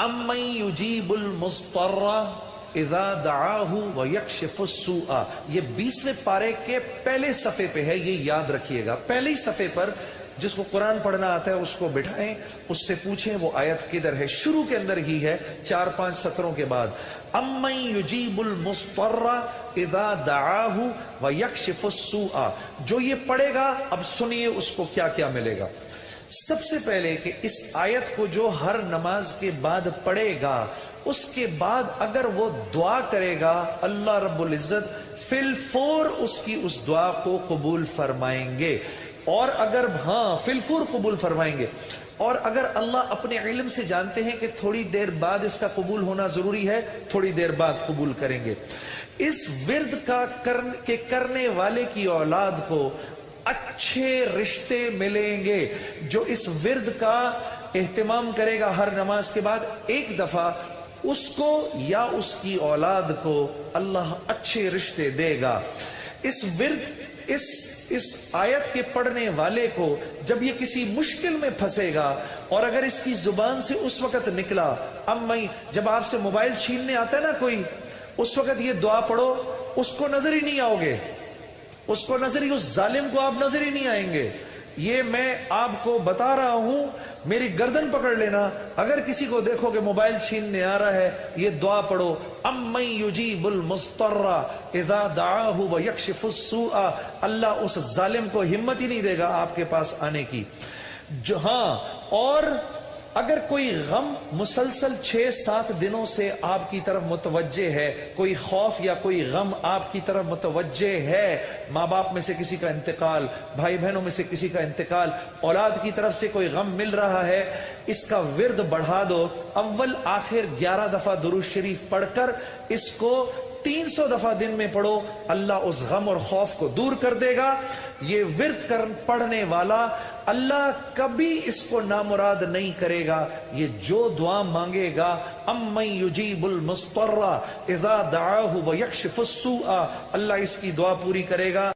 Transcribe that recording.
امن یجیب المضطر اذا دعاہ ویکشف السوء، یہ 20ویں پارے کے پہلے صفحے پہ ہے، یہ یاد رکھیے گا۔ پہلے ہی صفحے پر جس کو قرآن پڑھنا آتا ہے اس کو بٹھائیں، اس سے پوچھیں وہ آیت کدھر ہے۔ شروع کے اندر ہی ہے 4-5 سطروں کے بعد، امن یجیب المضطر اذا دعاہ ویکشف السوء۔ جو یہ پڑھے گا اب سنیے اس کو کیا کیا ملے گا۔ سب سے پہلے کہ اس آیت کو جو ہر نماز کے بعد پڑھے گا، اس کے بعد اگر وہ دعا کرے گا، اللہ رب العزت فی الفور اس کی اس دعا کو قبول فرمائیں گے۔ اور اگر فی الفور قبول فرمائیں گے، اور اگر اللہ اپنے علم سے جانتے ہیں کہ تھوڑی دیر بعد اس کا قبول ہونا ضروری ہے، تھوڑی دیر بعد قبول کریں گے۔ اس ورد کا کرنے والے کی اولاد کو اچھے رشتے ملیں گے۔ جو اس ورد کا اہتمام کرے گا ہر نماز کے بعد ایک دفعہ، اس کو یا اس کی اولاد کو اللہ اچھے رشتے دے گا۔ اس ورد اس آیت کے پڑھنے والے کو جب یہ کسی مشکل میں پھنسے گا، اور اگر اس کی زبان سے اس وقت نکلا، جب آپ سے موبائل چھیننے آتا ہے نا کوئی، اس وقت یہ دعا پڑھو، اس کو نظر ہی نہیں آؤ گے، اس کو نظر ہی، اس ظالم کو آپ نظر ہی نہیں آئیں گے۔ یہ میں آپ کو بتا رہا ہوں، میری گردن پکڑ لینا، اگر کسی کو دیکھو کہ موبائل چھیننے آ رہا ہے، یہ دعا پڑھو، امن یجیب المضطر اذا دعاہ ویکشف السوء۔ اللہ اس ظالم کو ہمت ہی نہیں دے گا آپ کے پاس آنے کی۔ اور اگر کوئی غم مسلسل 6-7 دنوں سے آپ کی طرف متوجہ ہے، کوئی خوف یا کوئی غم آپ کی طرف متوجہ ہے، ماں باپ میں سے کسی کا انتقال، بھائی بہنوں میں سے کسی کا انتقال، اولاد کی طرف سے کوئی غم مل رہا ہے، اس کا ورد بڑھا دو۔ اول آخر 11 دفعہ درود شریف پڑھ کر اس کو 300 دفعہ دن میں پڑھو، اللہ اس غم اور خوف کو دور کر دے گا۔ یہ ورد پڑھنے والا اللہ کبھی اس کو نامراد نہیں کرے گا۔ یہ جو دعا مانگے گا، امن یجیب المضطر اذا دعاہ ویکشف السوء، اللہ اس کی دعا پوری کرے گا۔